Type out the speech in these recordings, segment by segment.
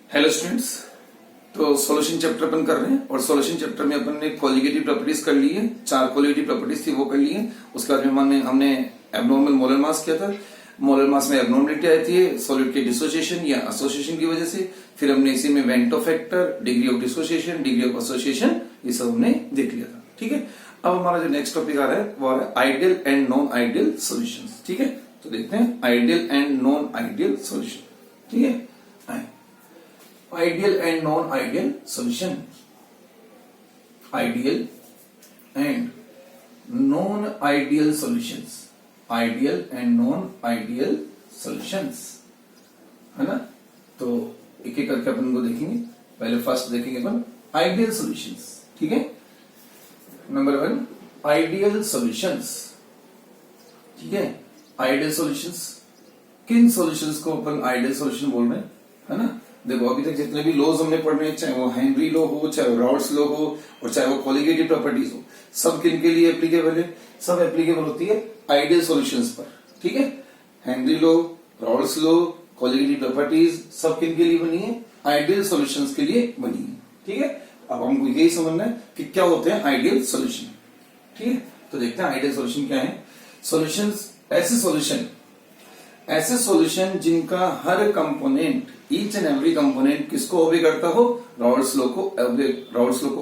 Hello students. तो solution chapter अपन कर रहे हैं और सॉल्यूशन चैप्टर में अपन ने कोलिगेटिव प्रॉपर्टीज कर ली है। 4 कोलिगेटिव प्रॉपर्टीज थी वो कर ली है। उसके बाद में हमने एब्नॉर्मल मोलर मास किया था। मोलर मास में एब्नॉर्मलिटी आती है सॉलिड के डिसोसिएशन या एसोसिएशन की वजह से। फिर हमने इसी में Vento factor, degree of dissociation, degree of association, ये सब हमने देख लिया था। ठीक है, अब हमारा जो नेक्स्ट टॉपिक आ रहा है वो आ रहा है ideal and non ideal solutions. ठीक है, तो देखते हैं ideal and non ideal solution. ठीक है, ideal and non ideal solution. Ideal and non ideal solutions. Ideal and non ideal solutions, है ना। तो एक एक करके अपन को देखेंगे। पहले फर्स्ट देखेंगे अपन आइडियल सॉल्यूशंस। ठीक है, नंबर 1 आइडियल सॉल्यूशंस। ठीक है, आइडियल सॉल्यूशंस, किन सॉल्यूशंस को अपन आइडियल सॉल्यूशन बोल रहे हैं, है ना। देखो अभी तक जितने भी लॉज हमने पढ़ रहे हैं, चाहे वो हेनरी लॉ हो, चाहे वो राउल्ट्स लॉ हो और चाहे वो कोलिगेटिव प्रॉपर्टीज हो, सब किन के लिए एप्लीकेबल है? सब एप्लीकेबल होती है आइडियल सॉल्यूशंस पर। ठीक है, Henry law, Raoult's law, colligative properties सब किन के लिए बनी है? आइडियल सॉल्यूशंस के लिए बनी है। ठीक है, अब हमको यही समझना है कि क्या होते हैं आइडियल सॉल्यूशन। ठीक है, तो देखते हैं आइडियल सॉल्यूशन क्या है। सॉल्यूशंस, ऐसे सॉल्यूशन जिनका हर component, each and every component किसको ओबे करता हो? राउल्ट्स लॉ को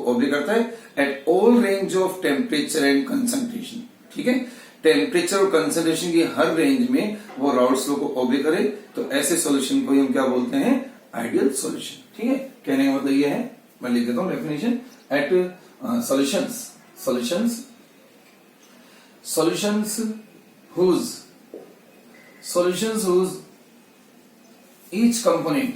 ओबे करता है at all range of temperature and concentration. ठीक है, टेम्परेचर और कंसंट्रेशन की हर रेंज में वो राउल्ट्स लॉ को ओबे करे, तो ऐसे सॉल्यूशन को हम क्या बोलते हैं? Ideal solution. ठीक है, कहने का मतलब ये है, मैं लिख देता हूं definition. At solutions whose each component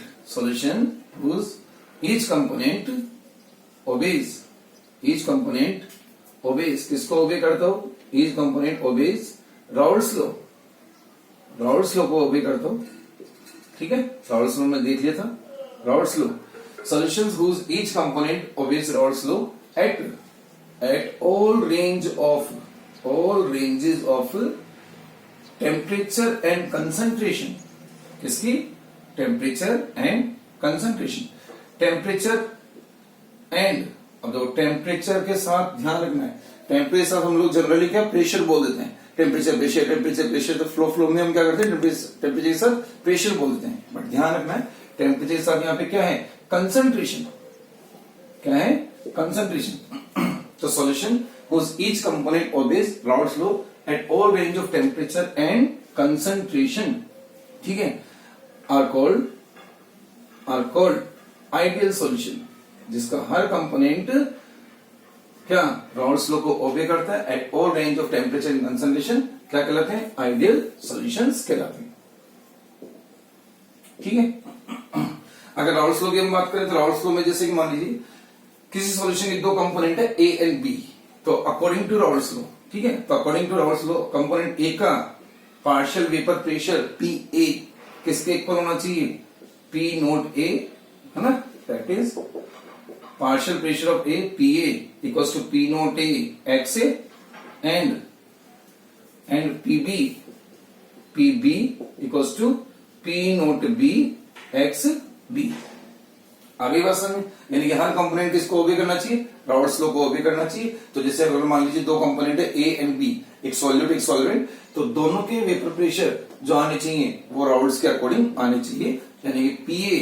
obeys किसको ओबे करता हो? each component obeys Raoult's law को ओबे करता हो। ठीक है, राउल्ट्स लॉ में देख लिया था। Raoult's law, solutions whose each component obeys Raoult's law at all ranges of temperature and concentration. किसकी? Temperature and concentration. Temperature and, अब देखो टेम्परेचर के साथ ध्यान रखना है, टेम्परेचर हम लोग जनरली क्या प्रेशर बोल देते हैं। टेम्परेचर प्रेशर, तो फ्लो में हम क्या करते हैं? टेम्परेचर के साथ प्रेशर बोल देते हैं। बट ध्यान रखना है टेम्परेचर के साथ यहाँ पे क्या है? कंसंट्रेशन। क्या है? कंसंट्रेशन। तो solution whose each component obeys Raoult's law at all range of temperature and concentration, ठीक है, are called ideal solution, जिसका हर कंपोनेंट क्या राउल्ट्स लॉ को ओबे करता है at all range of temperature and concentration, क्या कहलाते हैं? आइडियल सॉल्यूशंस कहलाते हैं। ठीक है, अगर राउल्ट्स लॉ की हम बात करें तो राउल्ट्स लॉ में जैसे कि मान लीजिए किसी सॉल्यूशन के 2 कंपोनेंट है ए एंड बी, तो अकॉर्डिंग टू राउल्ट्स लॉ, ठीक है, तो according to Raoult's law component A का partial vapour pressure P A किसके इक्वल होना चाहिए? पी नोट ए, है ना। That is partial pressure of A P A equals to P naught A X A and P B equals to P naught B X B. आगे बात समझ, यानी कि हर कंपोनेंट किसको ओबे करना चाहिए? राउल्ट्स लॉ को ओबे करना चाहिए। तो जैसे अगर मान लीजिए 2 कंपोनेंट है ए एंड बी, एक सॉल्यूट एक सॉल्वेंट, तो दोनों के वेपर प्रेशर जो आने चाहिए वो राउल्ट्स के अकॉर्डिंग आने चाहिए, यानी कि पी ए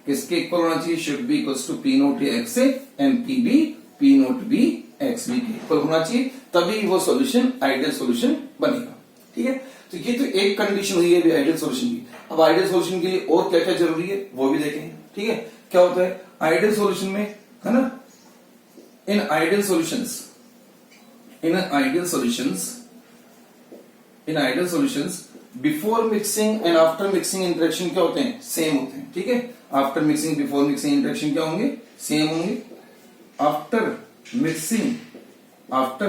किसके इक्वल होना चाहिए? Should be equals to P naught A X A and P B P naught B X B के इक्वल होना चाहिए, तभी वो सॉल्यूशन आइडियल सॉल्यूशन बनेगा। ठीक है, तो ये तो एक कंडीशन हुई है आइडियल सॉल्यूशन की। अब आइडियल सॉल्यूशन के लिए और क्या क्या जरूरी है वो भी देखेंगे। ठीक है, क्या होता है आइडियल सॉल्यूशन में, है ना। In ideal solutions before mixing and after mixing interaction क्या होते हैं? सेम होते हैं। ठीक है, after mixing before mixing interaction क्या होंगे? सेम होंगे। आफ्टर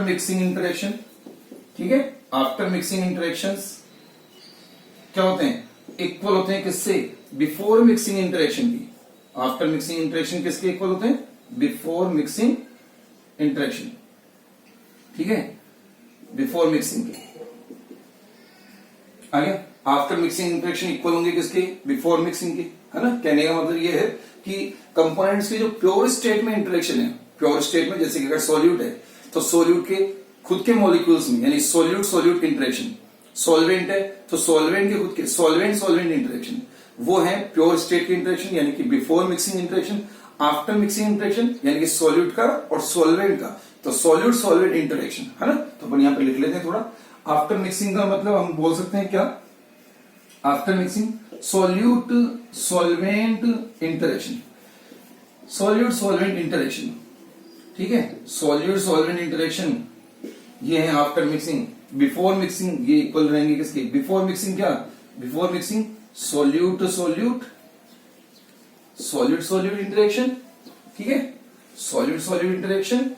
मिक्सिंग इंटरेक्शन, ठीक है, आफ्टर मिक्सिंग इंटरेक्शंस क्या होते हैं? इक्वल होते हैं किससे? बिफोर मिक्सिंग इंटरेक्शन की। आफ्टर मिक्सिंग इंटरेक्शन किसके इक्वल होते हैं? Before mixing interaction. ठीक है, बिफोर मिक्सिंग के। आ गया? आफ्टर मिक्सिंग इंटरेक्शन इक्वल होंगे किसके, बिफोर मिक्सिंग के, है ना। कहने का मतलब ये है कि कंपोनेंट्स की जो प्योर स्टेट में इंटरेक्शन है, प्योर स्टेट में जैसे कि अगर सोल्यूट है तो सोल्यूट के खुद के मॉलिक्यूल्स में यानी सोल्यूट सोल्यूट इंटरेक्शन, सॉल्वेंट है तो सॉल्वेंट के खुद के सॉल्वेंट सॉल्वेंट इंटरेक्शन, वो है प्योर स्टेट की इंटरेक्शन यानी कि before mixing interaction. After mixing interaction यानी कि सॉल्यूट का और सॉल्वेंट का, तो सॉल्यूट सॉल्वेंट इंटरेक्शन, है ना। तो अपन यहां पे लिख लेते हैं थोड़ा। आफ्टर मिक्सिंग का मतलब हम बोल सकते हैं क्या, after mixing solute solvent interaction, solute solvent interaction, ठीक है। सॉल्यूट सॉल्वेंट इंटरेक्शन ये है आफ्टर मिक्सिंग। बिफोर मिक्सिंग ये इक्वल रहेंगे किसके, बिफोर मिक्सिंग क्या, before mixing solute solute solute solute interaction, ठीक है, सॉल्यूट सॉल्यूट इंटरेक्शन,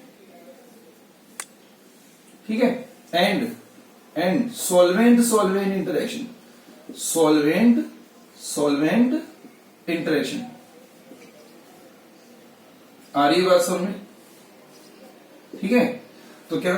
ठीक है। And solvent solvent interaction, solvent solvent interaction. आ रही है बात समझ में, ठीक है। तो क्या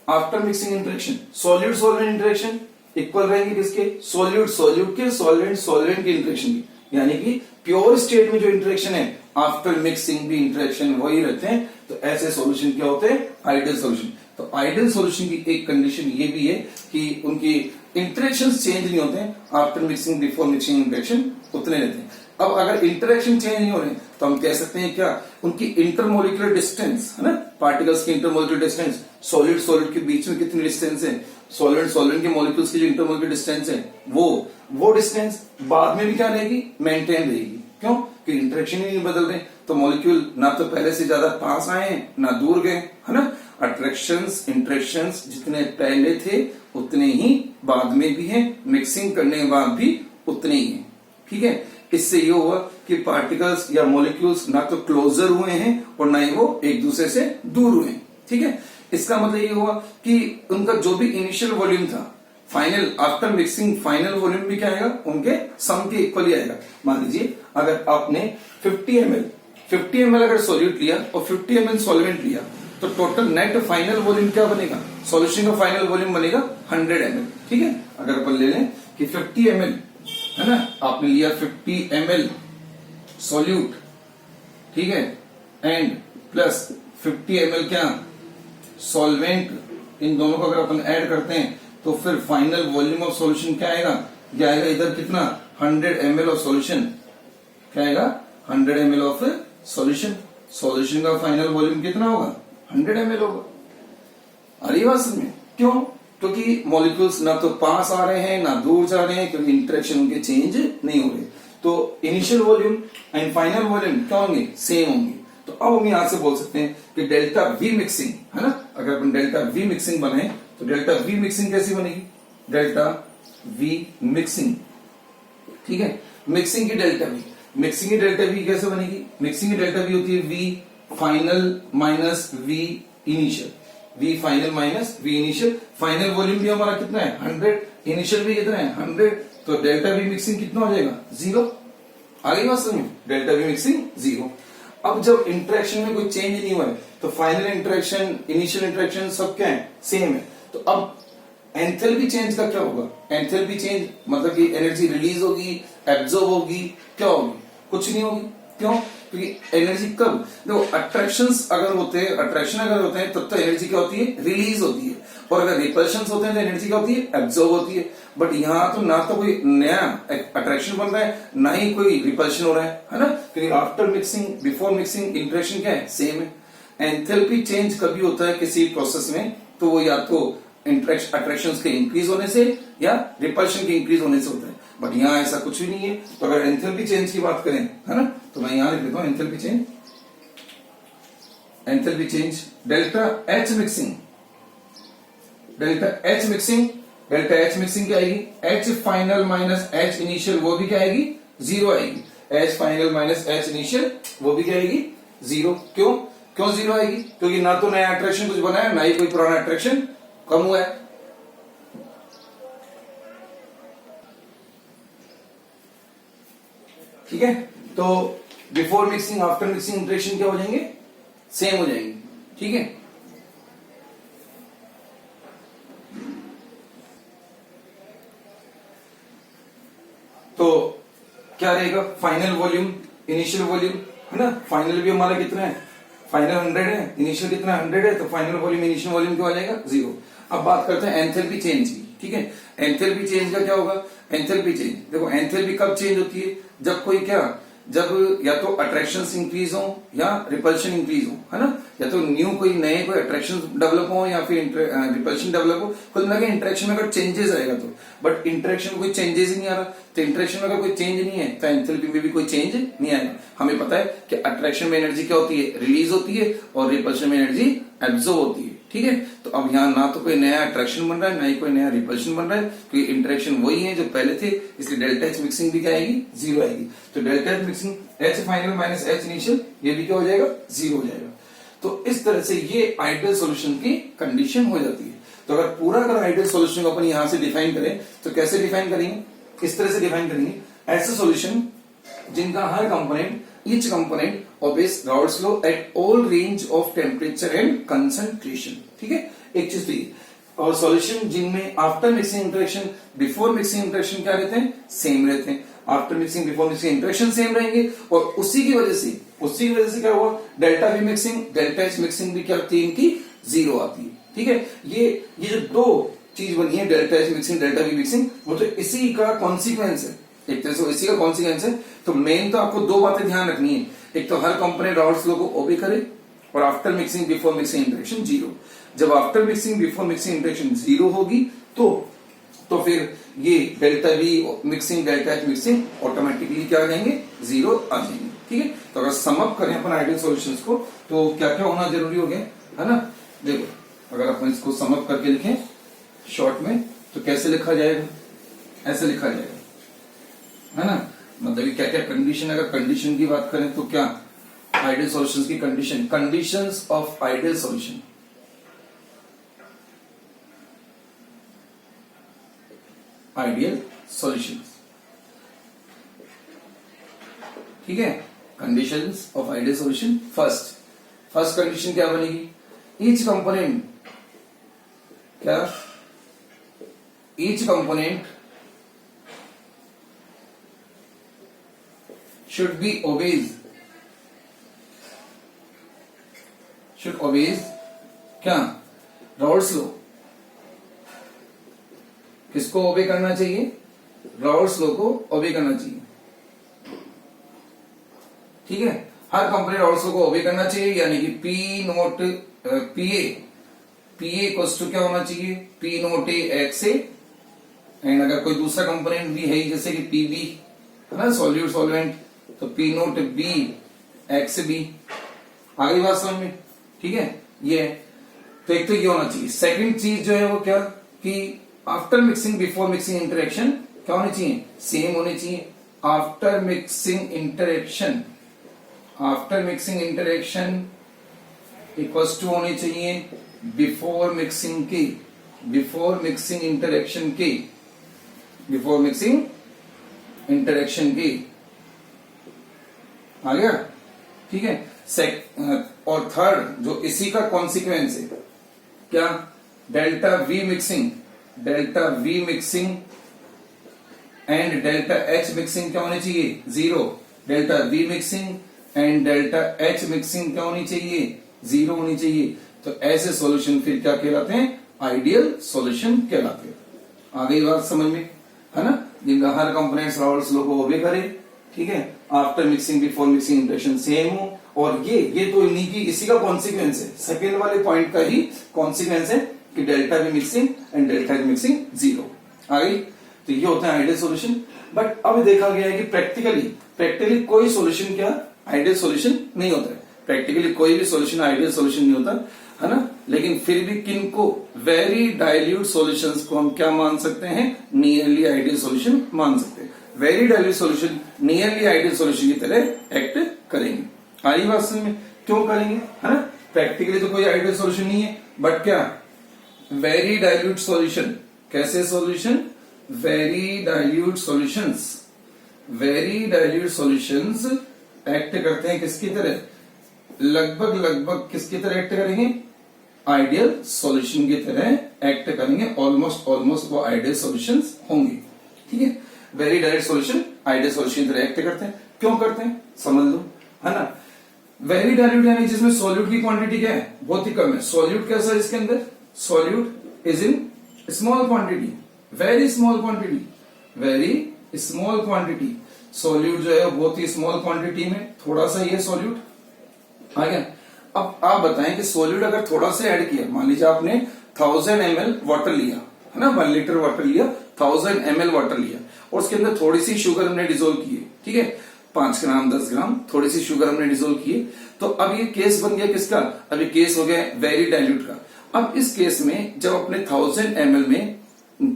after mixing interaction solute solvent interaction equal रहेंगे किसके, सॉल्यूट सॉल्यूट के सॉल्वेंट सॉल्वेंट के इंटरेक्शन की, यानी कि प्योर स्टेट में जो इंटरेक्शन है आफ्टर मिक्सिंग भी इंटरेक्शन वही रहते हैं। तो ऐसे सॉल्यूशन क्या होते हैं, आइडियल सॉल्यूशन। तो आइडियल सॉल्यूशन की एक कंडीशन ये भी है कि उनकी इंटरेक्शंस चेंज नहीं होते हैं, after mixing before mixing interaction उतने रहते हैं। अब अगर इंटरेक्शन चेंज नहीं हो रहे तो हम कह सकते हैं क्या, उनकी इंटरमोलिकुलर डिस्टेंस, है ना, पार्टिकल्स की इंटरमोलिकुलर डिस्टेंस, सॉलिड सॉलिड के बीच में कितनी डिस्टेंस है, सॉलिड सॉलिड के मॉलिक्यूल्स की जो इंटरमोलिकुलर डिस्टेंस है वो डिस्टेंस बाद में भी क्या रहेगी, मेंटेन रहेगी। क्यों, कि इंटरेक्शन ही नहीं बदल रहे, तो मॉलिक्यूल ना तो पहले से ज्यादा पास आए हैं ना दूर गए, है ना। अट्रैक्शंस इंटरेक्शंस जितने पहले थे उतने ही बाद में भी हैं, मिक्सिंग करने के बाद भी उतने ही हैं, ठीक है। इससे ये हुआ कि पार्टिकल्स या मॉलिक्यूल्स ना तो क्लोजर हुए हैं और ना ही वो एक दूसरे से दूर हुए हैं, ठीक है। इसका मतलब ये हुआ कि उनका जो भी इनिशियल वॉल्यूम था final after mixing final volume भी क्या आएगा, उनके सम के इक्वल ही आएगा। मान लीजिए अगर आपने 50 ml अगर सोल्यूट लिया और 50 ml सॉल्वेंट लिया तो टोटल नेट फाइनल वॉल्यूम क्या बनेगा, सॉल्यूशन का फाइनल वॉल्यूम बनेगा 100 ml, ठीक है। अगर अपन ले लें कि 50 ml, है ना, आपने लिया 50 ml सॉल्यूट, ठीक है, एंड प्लस 50 ml क्या सॉल्वेंट, इन दोनों को अगर अपन ऐड करते हैं तो फिर फाइनल वॉल्यूम ऑफ सॉल्यूशन क्या आएगा, क्या आएगा इधर कितना 100 ml ऑफ सॉल्यूशन, क्या आएगा 100 ml ऑफ सॉल्यूशन। सॉल्यूशन का फाइनल वॉल्यूम कितना होगा 100 ml होगा। अरे बात समझ में, क्यों, क्योंकि मॉलिक्यूल्स ना तो पास आ रहे हैं ना दूर जा रहे हैं, क्योंकि इंटरेक्शन उनके चेंज नहीं हो रहे। तो initial volume and final volume क्या होंगे, सेम होंगे। तो अब हम यहां से बोल सकते हैं कि डेल्टा वी मिक्सिंग, है ना, अगर अपन डेल्टा वी मिक्सिंग बनाए तो डेल्टा वी मिक्सिंग कैसी बनेगी, डेल्टा वी मिक्सिंग, ठीक है। मिक्सिंग की डेल्टा वी, मिक्सिंग की डेल्टा वी कैसे बनेगी, मिक्सिंग की डेल्टा वी होती है V final minus V initial, V final minus V initial. Final volume भी हमारा कितना है 100, इनिशियल भी कितना है 100, तो डेल्टा वी मिक्सिंग कितना हो जाएगा 0। आगे बात समझ, डेल्टा वी मिक्सिंग 0। अब जब इंटरेक्शन में कोई चेंज नहीं हुआ है तो फाइनल इंटरेक्शन इनिशियल इंटरेक्शन सब क्या है, सेम है। तो अब एंथैल्पी चेंज का क्या होगा, एंथैल्पी चेंज मतलब कि एनर्जी रिलीज होगी, एब्जॉर्ब होगी, क्या होगी, कुछ नहीं होगी। क्यों, क्योंकि एनर्जी कब, देखो अट्रैक्शंस अगर होते हैं, अट्रैक्शन अगर होते हैं तब तो एनर्जी क्या होती है, रिलीज होती है, और अगर रिपल्शंस होते हैं तो एनर्जी क्या होती है, एब्जॉर्ब होती है। बट यहाँ तो ना तो कोई नया अट्रैक्शन बन रहा है ना ही कोई रिपल्शन हो रहा है ना, क्योंकि after mixing before mixing interaction क्या है, सेम है। एंथैल्पी चेंज कभी होता है किसी प्रोसेस में तो वो या तो अट्रैक्शंस के इंक्रीज होने से या रिपल्शन के इंक्रीज होने से होता है, बट यहाँ ऐसा कुछ भी नहीं है। तो अगर एंथैल्पी चेंज की बात करें, है ना, तो मैं यहां लिख देता हूं enthalpy change, enthalpy change delta H mixing, delta H mixing, delta H mixing क्या आएगी, H final minus H initial वो भी क्या आएगी 0 आएगी, H final minus H initial वो भी क्या आएगी 0। क्यों, क्यों 0 आएगी, क्योंकि ना तो नया अट्रैक्शन कुछ बना है ना ही कोई पुराना अट्रैक्शन कम हुआ है। ठीक है, तो before mixing after mixing interaction क्या हो जाएंगे, सेम हो जाएंगे, ठीक है। क्या रहेगा, फाइनल वॉल्यूम, इनिशियल वॉल्यूम, है ना। फाइनल भी हमारा कितना है, फाइनल 100 है, इनिशियल कितना 100 है, तो फाइनल वॉल्यूम इनिशियल वॉल्यूम क्या हो जाएगा, 0। अब बात करते हैं एंथैल्पी चेंज की, ठीक है। एंथैल्पी चेंज का क्या होगा, एंथैल्पी चेंज, देखो एंथैल्पी कब चेंज होती है, जब कोई क्या, जब या तो अट्रैक्शन इंक्रीज हो या रिपल्शन इंक्रीज हो, है ना, या तो न्यू कोई नए कोई अट्रैक्शन डेवलप हो या फिर रिपल्शन डेवलप हो, कुल मिला के इंटरेक्शन में अगर चेंजेस आएगा तो, बट इंटरेक्शन में कोई चेंजेस ही नहीं आ रहा, तो इंटरेक्शन में अगर कोई चेंज नहीं है तो एंथैल्पी में भी कोई चेंज नहीं आएगा। हमें पता है कि अट्रैक्शन में एनर्जी क्या होती है, रिलीज होती है, और रिपल्शन में एनर्जी एब्जॉर्ब होती है, ठीक है। तो अब यहाँ ना तो कोई नया अट्रैक्शन बन रहा है, ना ही कोई नया रिपल्शन बन रहा है, क्योंकि इंटरेक्शन वही है जो पहले थे, इसलिए डेल्टा एच मिक्सिंग भी क्या आएगी, 0 आएगी। तो delta H mixing H final minus H initial, ये भी क्या हो जाएगा, 0 हो जाएगा। तो इस तरह से ये आइडियल सॉल्यूशन की कंडीशन हो जाती है। तो अगर पूरा अगर आइडियल सॉल्यूशन को अपन यहां से डिफाइन करें तो कैसे डिफाइन करेंगे, इस तरह से डिफाइन करेंगे, ऐसे सॉल्यूशन जिनका हर component, each component obeys Raoult's law at all range of temperature and concentration, ठीक है। एक चीज थी, और सॉल्यूशन जिनमें after mixing interaction before mixing interaction क्या रहते हैं, सेम रहते हैं। After mixing before mixing interaction same रहेंगे, और उसी की वजह से क्या हुआ, delta V mixing delta H mixing भी क्या होती है, इनकी 0 आती है, ठीक है। ये जो दो चीज बनी है, delta H mixing delta V mixing, वो तो इसी का कॉन्सिक्वेंस है, एक तरह से इसी का कॉन्सिक्वेंस है। तो मेन तो आपको दो बातें ध्यान रखनी है, एक तो हर कंपोनेंट राउल्ट्स लॉ को ओबे करे, और after mixing before mixing interaction 0। जब after mixing before mixing interaction 0 होगी तो फिर ये delta V mixing delta H mixing automatically क्या आ जाएंगे, 0 आ जाएंगे, ठीक है। तो अगर सम अप करें अपन आइडियल सॉल्यूशंस को, तो क्या क्या होना जरूरी हो गया, है ना। देखो अगर अपन इसको सम अप करके लिखें शॉर्ट में, तो कैसे लिखा जाएगा, ऐसे लिखा जाएगा, है ना। मतलब क्या क्या कंडीशन, अगर कंडीशन की बात करें तो क्या, आइडियल सॉल्यूशंस की condition, conditions of ideal solution, ideal solutions, ठीक है। Conditions of ideal solution, first condition क्या बनेगी, ईच कंपोनेंट क्या, ईच कंपोनेंट should obeys क्या, राउल्ट्स लॉ। किसको ओबे करना चाहिए, राउल्ट्स लॉ को ओबे करना चाहिए, ठीक है। हर कंपोनेंट राउल्ट्स लॉ को ओबे करना चाहिए, यानी कि P naught P A equals to क्या होना चाहिए, P naught A X A, and अगर कोई दूसरा कंपोनेंट भी है जैसे कि पी बी, है ना, सॉल्यूट सॉल्वेंट, तो P naught B X B, आ गई बात समझ में, ठीक है। ये तो एक तो ये होना चाहिए। सेकंड चीज जो है वो क्या, कि after mixing before mixing interaction क्या होनी चाहिए, सेम होनी चाहिए। After mixing interaction equals to होनी चाहिए बिफोर मिक्सिंग इंटरेक्शन की, आ गया, ठीक है। और थर्ड जो इसी का कॉन्सिक्वेंस है क्या, delta V mixing and delta H mixing क्या होनी चाहिए, 0। Delta V mixing and delta H mixing क्या होनी चाहिए, 0 होनी चाहिए। तो ऐसे सॉल्यूशन फिर क्या कहलाते हैं, आइडियल सॉल्यूशन कहलाते हैं। आ गई बात समझ में, है ना, जिनका हर कंपोनेंट्स राउल्ट्स लॉ को ओबे करे, ठीक है। After mixing before mixing interaction same हो, और ये तो इन्हीं की इसी का कॉन्सिक्वेंस है, सेकेंड वाले पॉइंट का ही कॉन्सिक्वेंस है कि delta V mixing and delta H mixing 0 आ गई। तो ये होता है आइडियल सॉल्यूशन। बट अब देखा गया है कि प्रैक्टिकली कोई सॉल्यूशन क्या आइडियल सॉल्यूशन नहीं होता है, प्रैक्टिकली कोई भी सॉल्यूशन आइडियल सॉल्यूशन नहीं होता, है ना। लेकिन फिर भी किनको, वेरी डाइल्यूट सॉल्यूशंस को हम क्या मान सकते हैं, नियरली आइडियल सॉल्यूशन मान सकते हैं। Very dilute solution nearly ideal solution की तरह एक्ट करेंगे। आई बात समझ में, क्यों करेंगे, है ना। प्रैक्टिकली तो कोई आइडियल सॉल्यूशन नहीं है, बट क्या, वेरी डाइल्यूट सॉल्यूशन, कैसे solution, very dilute solutions act करते हैं किसकी तरह, लगभग किसकी तरह एक्ट करेंगे, आइडियल सॉल्यूशन की तरह एक्ट करेंगे, ऑलमोस्ट वो आइडियल सॉल्यूशंस होंगे, ठीक है। Very direct solution ideal solution तरह एक्ट करते हैं। क्यों करते हैं समझ लो, है ना। वेरी डाइल्यूट यानी जिसमें सॉल्यूट की क्वांटिटी क्या है, बहुत ही कम है। सॉल्यूट कैसा है इसके अंदर, solute is in small quantity, very small quantity, very small quantity. Solute जो है बहुत ही स्मॉल क्वांटिटी में थोड़ा सा ये सॉल्यूट आ गया। अब आप बताएं कि सॉल्यूट अगर थोड़ा सा ऐड किया, मान लीजिए आपने 1000 ml वाटर लिया, है ना, 1 लीटर वाटर लिया, 1000 ml वाटर लिया और उसके अंदर थोड़ी सी शुगर हमने डिसोल्व की है, ठीक है, 5 ग्राम 10 ग्राम थोड़ी सी शुगर हमने डिसोल्व की है। तो अब ये केस बन गया किसका, अब ये केस हो गया वेरी डाइल्यूट का। अब इस केस में जब अपने 1000 ml में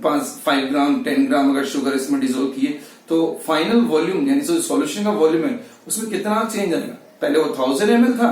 5 ग्राम 10 ग्राम अगर शुगर इसमें डिसोल्व किए तो फाइनल वॉल्यूम यानी जो सॉल्यूशन का वॉल्यूम है उसमें कितना चेंज आएगा, पहले वो 1000 ml था,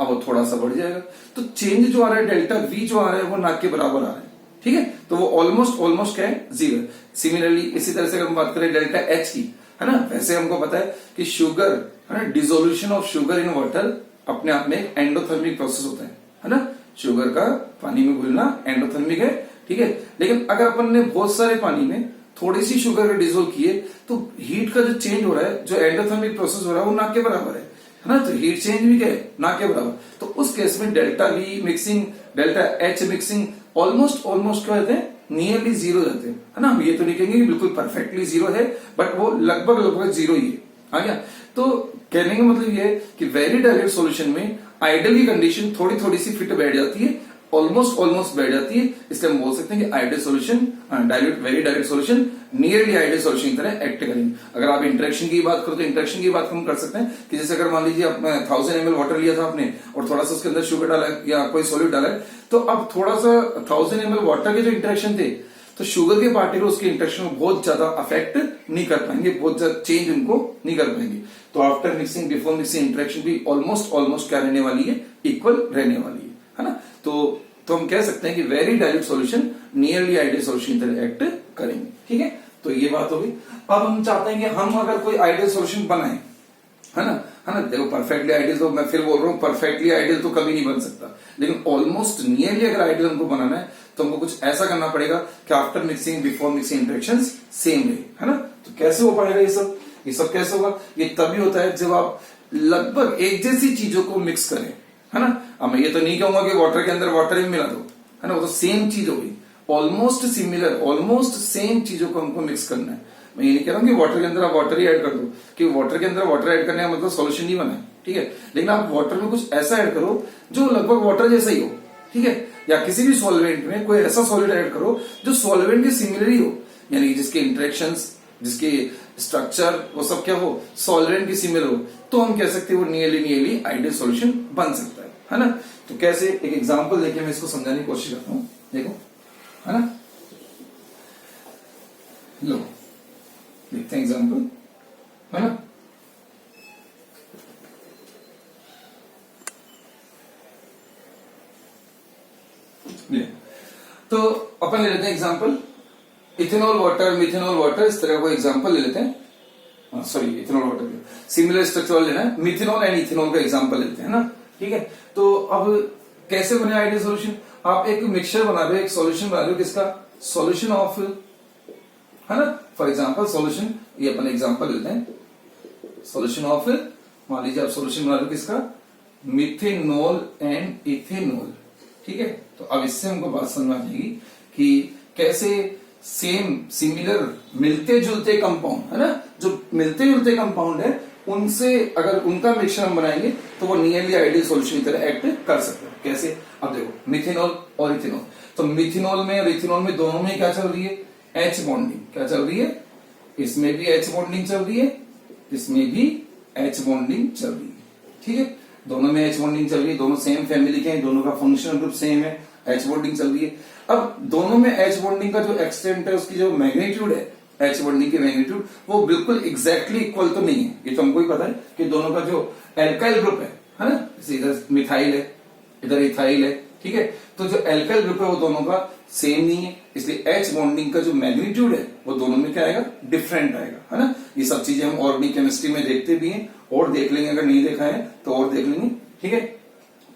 अब वो थोड़ा सा बढ़ जाएगा। तो चेंज जो आ रहा है डेल्टा वी जो आ रहा है वो ना के बराबर आ रहा है, ठीक है, तो वो ऑलमोस्ट क्या है, 0। सिमिलरली इसी तरह से अगर हम बात करें डेल्टा एच की, है ना, वैसे हमको पता है कि शुगर, है ना, dissolution of sugar in water अपने आप में एंडोथर्मिक प्रोसेस होता है ना, शुगर का पानी में घुलना एंडोथर्मिक है, ठीक है। लेकिन अगर अपन ने बहुत सारे पानी में थोड़ी सी शुगर डिसोल्व किए तो हीट का जो चेंज हो रहा है, जो एंडोथर्मिक प्रोसेस हो रहा है वो ना के बराबर है ना, तो हीट चेंज भी क्या है, ना के बराबर। तो उस केस में delta V mixing, delta H mixing almost क्या होते हैं, नियरली 0 जाते हैं, है ना। हम ये तो नहीं कहेंगे कि बिल्कुल परफेक्टली 0 है, बट वो लगभग 0 ही है, आ गया। तो कहने का मतलब ये है कि वेरी डाइल्यूट सॉल्यूशन में आइडियल की कंडीशन थोड़ी सी फिट बैठ जाती है, ऑलमोस्ट बैठ जाती है, इसलिए हम बोल सकते हैं कि ideal solution, dilute very dilute solution nearly ideal solution की तरह एक्ट करेंगे। अगर आप इंटरेक्शन की बात करो तो इंटरेक्शन की बात हम कर सकते हैं कि जैसे अगर मान लीजिए आपने 1000 ml वाटर लिया था आपने और थोड़ा सा उसके अंदर शुगर डाला या कोई सॉल्यूट डाला है, तो अब थोड़ा सा 1000 ml वाटर के जो इंटरेक्शन थे तो शुगर के पार्टिकल उसके इंटरेक्शन को बहुत ज्यादा अफेक्ट नहीं कर पाएंगे, बहुत ज्यादा चेंज उनको नहीं कर पाएंगे। तो after mixing before mixing interaction भी ऑलमोस्ट क्या रहने वाली है, इक्वल रहने वाली है ना। तो हम कह सकते हैं कि very dilute solution nearly ideal solution की तरह एक्ट करेंगे, ठीक है। तो ये बात होगी। अब हम चाहते हैं कि हम अगर कोई आइडियल सॉल्यूशन बनाएं, है ना, देखो परफेक्टली आइडियल, तो मैं फिर बोल रहा हूं परफेक्टली आइडियल तो कभी नहीं बन सकता, लेकिन ऑलमोस्ट नियरली अगर आइडियल हमको बनाना है तो हमको कुछ ऐसा करना पड़ेगा कि after mixing before mixing interactions same रहे, है ना। तो कैसे हो पाएगा ये सब कैसे होगा, ये तभी होता है जब आप लगभग एक जैसी चीजों को मिक्स करें, है ना। अब मैं ये तो नहीं कहूंगा कि वाटर के अंदर वाटर ही मिला दो, है ना, वो तो सेम चीज होगी, ऑलमोस्ट सिमिलर, ऑलमोस्ट सेम चीजों को हमको मिक्स करना है। मैं ये नहीं कह रहा हूं कि वाटर के अंदर आप वाटर ही ऐड कर दो, कि वाटर के अंदर वाटर ऐड करने का मतलब सॉल्यूशन नहीं बना है, ठीक है, लेकिन आप वाटर में कुछ ऐसा ऐड करो जो लगभग वाटर जैसा ही हो, ठीक है, या किसी भी सॉल्वेंट में कोई ऐसा सॉलिड ऐड करो जो सॉल्वेंट के सिमिलर ही हो, यानी जिसके इंटरेक्शंस, जिसके स्ट्रक्चर वो सब क्या हो, सॉल्वेंट की सिमिलर हो, तो हम कह सकते हैं वो नियरली आइडियल सॉल्यूशन बन सकता है ना। तो कैसे, एक एग्जांपल लेके मैं इसको समझाने की कोशिश करता हूं, देखो, है ना, लो देखते हैं एग्जांपल, है ना। तो अपन ले लेते हैं example ethanol water, methanol water, इस तरह का एग्जांपल ले लेते हैं, sorry ethanol water similar structure लेना है, मिथेनॉल एंड इथेनॉल का एग्जांपल लेते हैं ना, ठीक है। तो अब कैसे बने आइडियल सॉल्यूशन, आप एक मिक्सचर बना रहे हो, एक सॉल्यूशन बना रहे हो, किसका, सॉल्यूशन ऑफ, है ना, फॉर एग्जांपल सॉल्यूशन, ये अपन एग्जांपल लेते हैं, सॉल्यूशन ऑफ, मान लीजिए आप सॉल्यूशन बना रहे हो किसका, मिथेनॉल एंड इथेनॉल, ठीक है। तो अब इससे हमको बात समझ आ जाएगी कि कैसे सेम सिमिलर मिलते जुलते कंपाउंड, है ना, जो मिलते जुलते कंपाउंड है उनसे अगर उनका मिक्सचर हम बनाएंगे तो वो नियरली आइडियल सॉल्यूशन की तरह एक्ट कर सकते हैं। कैसे, अब देखो मिथेनॉल और इथेनॉल, तो मिथेनॉल में और इथेनॉल में दोनों में क्या चल रही है, एच बॉन्डिंग, क्या चल रही है, इसमें भी एच बॉन्डिंग चल रही है, इसमें भी एच बॉन्डिंग चल रही है, ठीक है, दोनों में एच बॉन्डिंग चल रही है, दोनों सेम फैमिली के हैं, दोनों का फंक्शनल ग्रुप सेम है, एच बॉन्डिंग चल रही है। अब दोनों में एच बॉन्डिंग का जो एक्सटेंट है, उसकी जो मैग्नीट्यूड है, एच बॉन्डिंग की मैग्नीट्यूड, वो बिल्कुल एग्जैक्टली इक्वल तो नहीं है, ये तो हमको ही पता है कि दोनों का जो एल्काइल ग्रुप है ना, इधर मिथाइल है, इधर इथाइल है, ठीक है, तो जो एल्काइल ग्रुप है वो दोनों का सेम नहीं है, इसलिए एच बॉन्डिंग का जो मैग्नीट्यूड है वो दोनों में क्या आएगा, डिफरेंट आएगा, है ना। ये सब चीजें हम ऑर्गेनिक केमिस्ट्री में देखते भी हैं और देख लेंगे, अगर नहीं देखा है तो और देख लेंगे, ठीक है।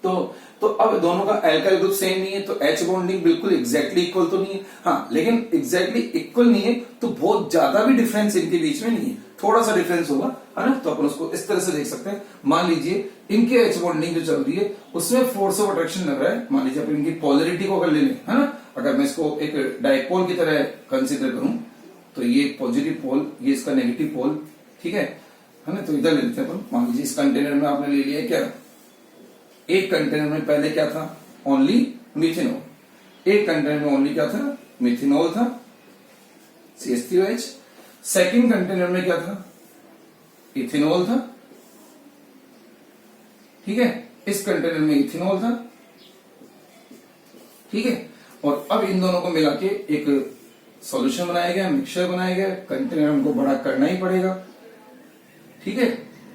तो अब दोनों का एल्काइल ग्रुप सेम नहीं है, तो एच बॉन्डिंग बिल्कुल एग्जैक्टली इक्वल तो नहीं है, हाँ, लेकिन एग्जैक्टली इक्वल नहीं है तो बहुत ज्यादा भी डिफरेंस इनके बीच में नहीं है, थोड़ा सा डिफरेंस होगा, है ना। तो अपन उसको इस तरह से देख सकते हैं। मान लीजिए इनके एच बॉन्डिंग जो चल रही है उसमें फोर्स ऑफ अट्रैक्शन लग रहा है। मान लीजिए अपन इनकी पोलरिटी को अगर ले लें, है ना, अगर मैं इसको एक डाइपोल की तरह कंसिडर करूं तो ये पॉजिटिव पोल, ये इसका नेगेटिव पोल, ठीक है ना। तो इधर ले लेते हैं अपन। मान लीजिए इस कंटेनर में आपने ले लिया क्या, एक कंटेनर में पहले क्या था, ओनली मिथेनॉल। एक कंटेनर में ओनली क्या था, मिथेनॉल था, CH3OH। सेकंड कंटेनर में क्या था, इथेनॉल था, ठीक है। इस कंटेनर में इथेनॉल था, ठीक है। और अब इन दोनों को मिला के एक सॉल्यूशन बनाया गया, मिक्सचर बनाया गया। कंटेनर हमको बड़ा करना ही पड़ेगा, ठीक है।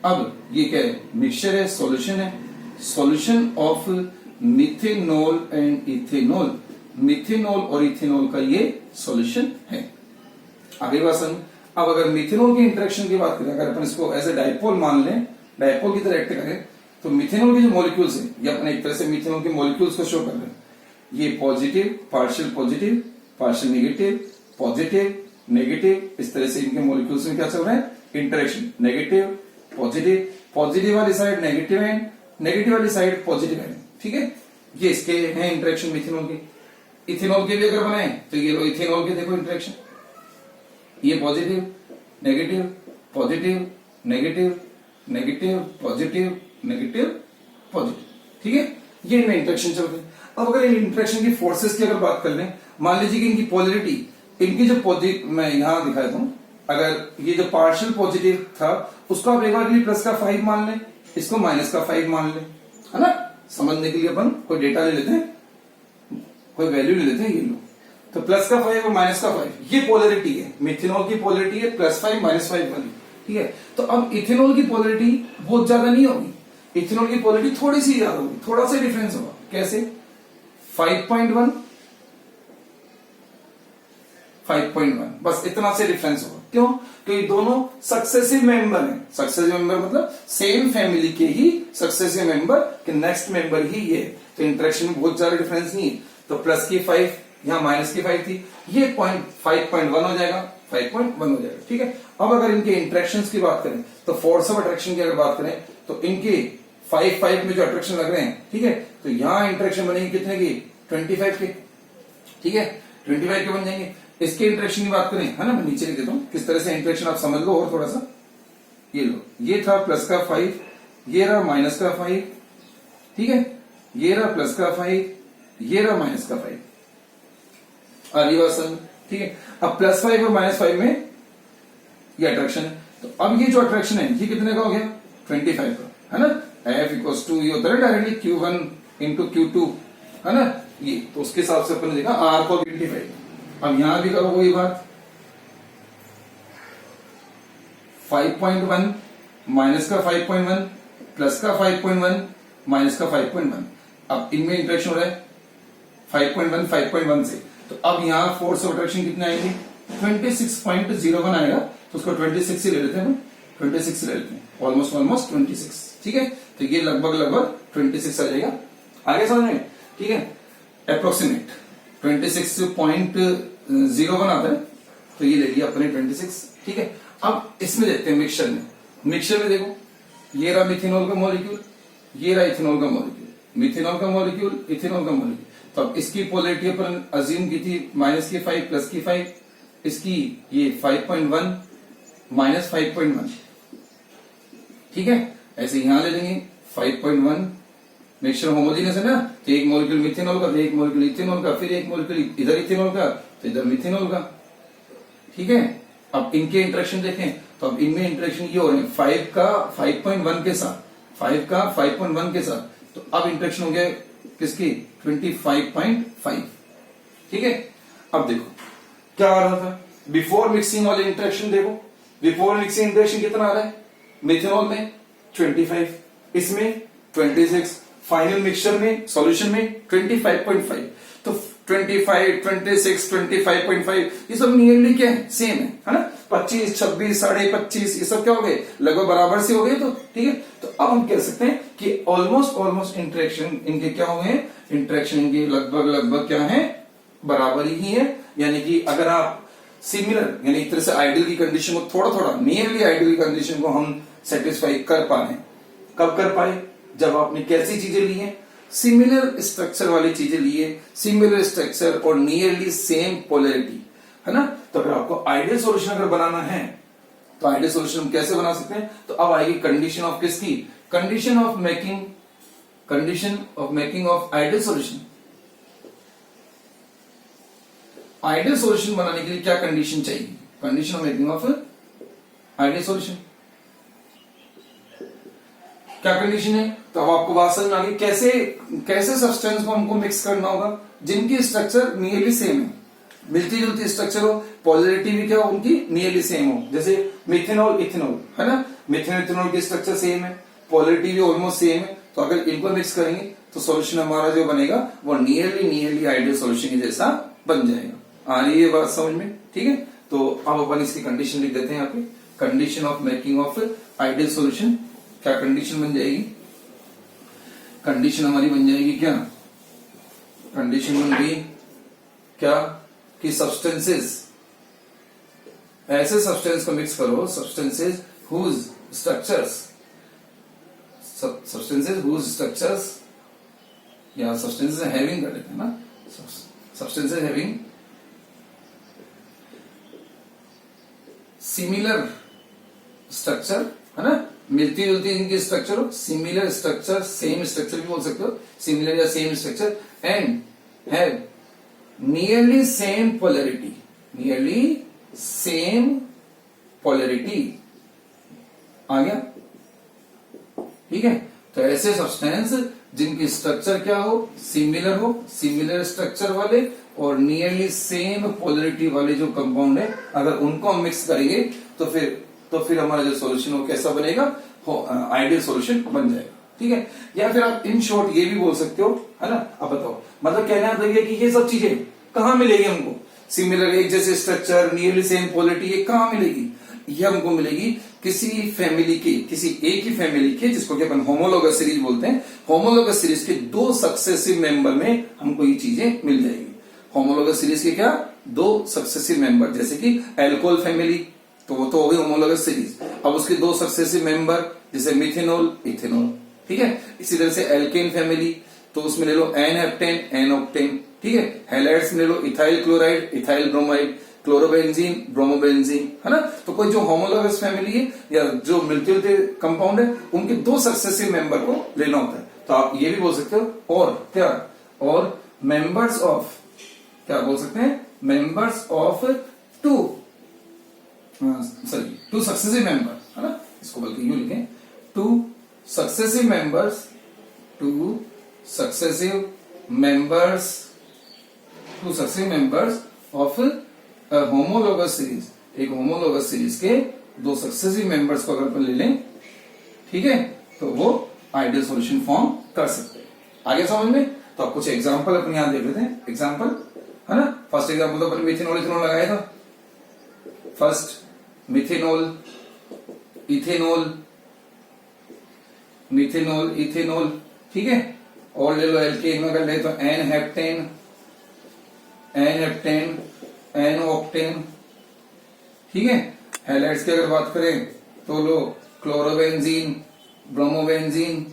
अब ये क्या है, मिक्सचर है, सॉल्यूशन है। Solution of methanol and ethanol, methanol और इथेनॉल का ये सॉल्यूशन है। आगे बात समझ। अब अगर मिथेनॉल की इंटरेक्शन की बात करें, अगर अपन इसको एज ए डाइपोल मान लें, डाइपोल की तरह एक्ट करें, तो मिथेनॉल के जो मॉलिक्यूल्स हैं, या अपन एक तरह से मिथेनॉल के मॉलिक्यूल्स को शो कर रहे हैं। ये positive, partial negative, positive, negative, इस तरह से इनके मॉलिक्यूल्स में क्या चल रहा है, इंटरेक्शन। नेगेटिव, पॉजिटिव, पॉजिटिव वाली साइड नेगेटिव एंड, नेगेटिव वाली साइड पॉजिटिव एंड, ठीक है। ये इसके हैं इंटरेक्शन मिथेनॉल के। इथेनॉल के भी अगर बनाए तो ये लो इथेनॉल के देखो इंटरेक्शन, ये positive, negative, positive, negative, negative, positive, negative, positive, ठीक है। ये इनमें इंटरेक्शन चल रही है। अब अगर इन इंटरेक्शन की फोर्सेस की अगर बात कर लें, मान लीजिए कि इनकी पोलरिटी, इनकी जो पॉजिटिव, मैं यहां दिखाता हूं, अगर ये जो पार्शियल पॉजिटिव था उसको आप एक बार के लिए प्लस का 5 मान लें, इसको माइनस का 5 मान लें, है ना। समझने के लिए अपन कोई डेटा ले लेते हैं, कोई वैल्यू ले लेते हैं। ये लो, तो प्लस का 5 और माइनस का 5, ये पोलरिटी है। मिथेनॉल की पोलरिटी है +5 -5 वाली, ठीक है। तो अब इथेनॉल की पोलरिटी बहुत ज्यादा नहीं होगी, इथेनॉल की पोलरिटी थोड़ी सी ज्यादा होगी, थोड़ा सा डिफरेंस होगा। कैसे, 5.1, 5.1, बस इतना से डिफरेंस होगा। क्यों, क्योंकि दोनों सक्सेसिव मेंबर हैं। सक्सेसिव मेंबर मतलब सेम फैमिली के ही सक्सेसिव मेंबर के नेक्स्ट मेंबर ही ये, तो इंटरेक्शन में बहुत ज्यादा डिफरेंस नहीं है। तो प्लस की 5, यहां माइनस की 5 थी, ये 5.1 हो जाएगा, 5.1 हो जाएगा, ठीक है। अब अगर इनके इंटरेक्शंस की बात करें, तो फोर्स ऑफ अट्रैक्शन की अगर बात करें, तो इनके 5 में जो अट्रैक्शन लग रहे हैं, ठीक है, तो यहां इंटरेक्शन बनेगी कितने की, 25 के, ठीक है, 25 के बन जाएंगे। इसके इंटरेक्शन की बात करें, है ना, मैं नीचे लिख देता हूं किस तरह से इंटरेक्शन आप समझ लो और थोड़ा सा। ये लो, ये था प्लस का 5, ये रहा माइनस का 5, ठीक है, ये रहा प्लस का 5, ये रहा माइनस का 5, आदिवासन, ठीक है। अब +5 और -5 में ये अट्रैक्शन है, तो अब ये जो अट्रैक्शन है ये कितने का हो गया, 25 का, है ना। F इक्वल्स टू ये होता है डायरेक्टली Q1 इंटू Q2, है ना। ये तो उसके हिसाब से अपन ने देखा R को 25। अब यहां भी करो वही बात, 5.1 माइनस का 5.1 प्लस का 5.1 माइनस का 5.1। अब इनमें इंटरेक्शन हो रहा है 5.1 5.1 से, तो अब यहां फोर्स ऑफ अट्रैक्शन कितने आएंगे, 26.01 आएगा। तो उसको 26 से ले लेते हैं, 26 से ले लेते हैं, ऑलमोस्ट 26, ठीक है। तो ये लगभग 26 आ जाएगा। आगे समझ में, ठीक है। अप्रोक्सीमेट 26.01 आता है, तो ये ले लिया अपने 26, ठीक है। अब इसमें देखते हैं मिक्सचर में। मिक्सचर में देखो, ये रहा मिथेनॉल का मॉलिक्यूल, ये रहा इथेनॉल का मॉलिक्यूल, मिथेनॉल का मॉलिक्यूल, इथेनॉल का मॉलिक्यूल। तो अब इसकी पोलरिटी अपन अज्यूम की थी माइनस की 5 प्लस की 5, इसकी ये 5.1 माइनस 5.1, ठीक है। ऐसे यहां ले लेंगे 5.1, मिक्सचर होमोजेनियस है ना, तो एक मॉलिक्यूल मिथेनॉल का, एक मॉलिक्यूल इथेनॉल का, फिर एक मॉलिक्यूल इधर इथेनॉल का, तो इधर मिथेनॉल का, ठीक है। अब इनके इंटरेक्शन देखें, तो अब इनमें इंटरेक्शन ये हो रहे हैं 5 का 5.1 के साथ, 5 का 5.1 के साथ, तो अब इंटरेक्शन हो गया किसकी, 25.5, ठीक है। अब देखो क्या आ रहा था बिफोर मिक्सिंग वाले इंटरेक्शन, देखो बिफोर मिक्सिंग इंटरेक्शन कितना आ रहा है, मिथेनॉल में 25, इसमें 26, फाइनल मिक्सचर में सॉल्यूशन में 25.5। तो 25, 26, 25.5 ये सब नियरली क्या है, सेम है ना। 25, 26, 25.5 ये सब क्या हो गए, लगभग बराबर से हो गए, तो ठीक है। तो अब हम कह सकते हैं कि ऑलमोस्ट इंटरेक्शन इनके क्या हो गए, इंटरेक्शन इनके लगभग क्या है, बराबर ही है। यानी कि अगर आप सिमिलर यानी एक तरह से आइडियल की कंडीशन को थोड़ा थोड़ा नियरली आइडियल की कंडीशन को हम सेटिस्फाई कर पा रहे हैं। कब कर पाए? जब आपने कैसी चीजें ली हैं? सिमिलर स्ट्रक्चर वाली चीजें ली है, सिमिलर स्ट्रक्चर और नियरली सेम पोलैरिटी, है ना। तो अगर आपको आइडियल सॉल्यूशन अगर बनाना है तो आइडियल सॉल्यूशन हम कैसे बना सकते हैं? तो अब आएगी कंडीशन ऑफ किसकी? Condition of making of ideal solution. Ideal solution बनाने के लिए क्या कंडीशन चाहिए? Condition of making of ideal solution क्या कंडीशन है? तो अब आपको बात समझ में आ गई कैसे कैसे सब्सटेंस को हमको मिक्स करना होगा जिनकी स्ट्रक्चर नियरली सेम है, मिलती जुलती स्ट्रक्चर हो, पॉजिटिव भी क्या हो उनकी नियरली सेम हो। जैसे मिथेनॉल इथेनॉल, है ना, मिथेनॉल इथेनॉल की स्ट्रक्चर सेम है, पॉजिटिव भी ऑलमोस्ट सेम है। तो अगर इनको मिक्स करेंगे तो सॉल्यूशन हमारा जो बनेगा वो नियरली आइडियल सॉल्यूशन के जैसा बन जाएगा। आ रही है बात समझ में? ठीक है, तो अब अपन इसकी कंडीशन लिख देते हैं यहाँ पे। Condition of making of ideal solution, क्या कंडीशन बन जाएगी? कंडीशन हमारी बन जाएगी क्या? कंडीशन बन गई क्या कि सब्सटेंसेस, ऐसे सब्सटेंस को मिक्स करो, सब्सटेंसेस हुज स्ट्रक्चर्स या सब्सटेंसेस हैविंग कर लेते हैं ना, सब्सटेंसेस हैविंग सिमिलर स्ट्रक्चर, है ना, मिलती जुलती इनकी स्ट्रक्चर हो, सिमिलर स्ट्रक्चर, सेम स्ट्रक्चर भी बोल सकते हो, सिमिलर या same structure, and have nearly same polarity, आ गया? ठीक है, तो ऐसे सब्सटेंस जिनकी स्ट्रक्चर क्या हो, सिमिलर स्ट्रक्चर वाले और नियरली सेम पोलैरिटी वाले जो कंपाउंड है, अगर उनको हम मिक्स करेंगे तो फिर हमारा जो सॉल्यूशन वो कैसा बनेगा? आइडियल सॉल्यूशन बन जाएगा। ठीक है, या फिर आप इन शॉर्ट ये भी बोल सकते हो, है ना। अब बताओ, मतलब कहना है कि ये सब चीजें कहां मिलेगी हमको? सिमिलर, एक जैसे स्ट्रक्चर, नियरली सेम क्वालिटी, ये कहां मिलेगी? ये हमको मिलेगी किसी फैमिली के, किसी एक ही फैमिली के, जिसको कि अपन होमोलोगस सीरीज बोलते हैं, होमोलोगस सीरीज के दो सक्सेसिव मेंबर में हमको ये चीजें मिल जाएगी। होमोलोगस सीरीज के क्या? दो सक्सेसिव मेंबर, जैसे कि एल्कोहल फैमिली, तो वो तो हो गई होमोलोगस सीरीज। अब उसके दो सक्सेसिव मेंबर जैसे मिथेनॉल इथेनॉल, ठीक है। इसी तरह से एल्केन फैमिली, तो उसमें ले लो एन हेप्टेन एन ऑक्टेन, ठीक है। हैलाइड्स में ले लो ethyl chloride ethyl bromide, chlorobenzene bromobenzene, है ना। तो कोई जो होमोलोगस फैमिली है या जो मिलते जुलते कंपाउंड है, उनके दो सक्सेसिव मेंबर को लेना होता है। तो आप ये भी बोल सकते हो, और क्या, और मेंबर्स ऑफ, क्या बोल सकते हैं? Members of two successive member, है ना। इसको बल्कि यूं लिखें, two successive members of homologous series. एक होमोलोगस सीरीज के दो सक्सेसिव मेंबर्स को अगर अपन ले लें, ठीक है, तो वो आइडियल सॉल्यूशन फॉर्म कर सकते हैं। आगे समझ में? तो आप कुछ एग्जांपल अपन यहां देख लेते हैं। एग्जांपल, है ना। फर्स्ट एग्जांपल तो अपन मिथेनॉल इथेनॉल लगाया था। फर्स्ट मिथेनॉल इथेनॉल, ठीक है। और ले लो एल्केन में, अगर ले तो एन हेप्टेन एन ऑक्टेन, ठीक है। हैलाइड्स की अगर बात करें तो लो क्लोरोबेंजीन ब्रोमोबेंजीन,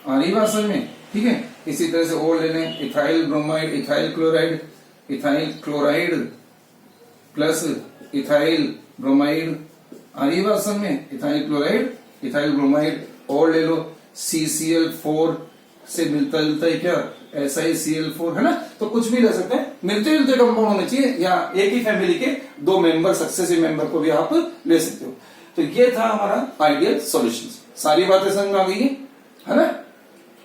आ रही बात समझ में? ठीक है। इसी तरह से और ले लें ethyl bromide ethyl chloride plus ethyl bromide, आ रही बात समझ में? Ethyl chloride ethyl bromide. और ले लो CCl4 से मिलता जुलता है क्या? SiCl4, है ना। तो कुछ भी ले सकते हैं, मिलते जुलते कंपाउंड होने चाहिए, या एक ही फैमिली के दो मेंबर, सक्सेसिव मेंबर को भी आप ले सकते हो। तो ये था हमारा आइडियल सॉल्यूशन। सारी बातें समझ में आ गई है ना?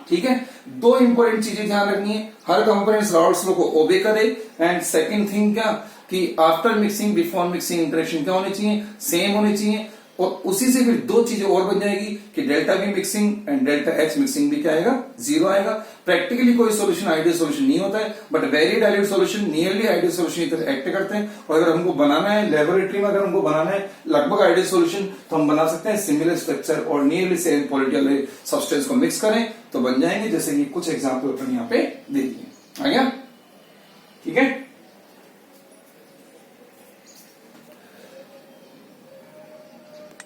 ठीक है। दो इंपॉर्टेंट चीजें ध्यान रखनी है, हर कंपोनेंट्स राउल्ट्स लॉ को ओबे करे, एंड सेकंड थिंग क्या कि after mixing before mixing interaction क्या होनी चाहिए? सेम होनी चाहिए। और उसी से फिर दो चीजें और बन जाएगी कि delta V mixing and delta H mixing भी क्या आएगा? 0 आएगा। प्रैक्टिकली कोई सॉल्यूशन आइडियल सॉल्यूशन नहीं होता है, but very dilute solution nearly ideal solution की तरह एक्ट करते हैं। और अगर हमको बनाना है लेबोरेटरी में, अगर हमको बनाना है लगभग आइडियल सॉल्यूशन, तो हम बना सकते हैं सिमिलर स्ट्रक्चर और नियरली सेम क्वालिटी वाले सब्सटेंस को मिक्स करें तो बन जाएंगे, जैसे कि कुछ एग्जाम्पल अपन यहाँ पे दे दिए। आ गया? ठीक है।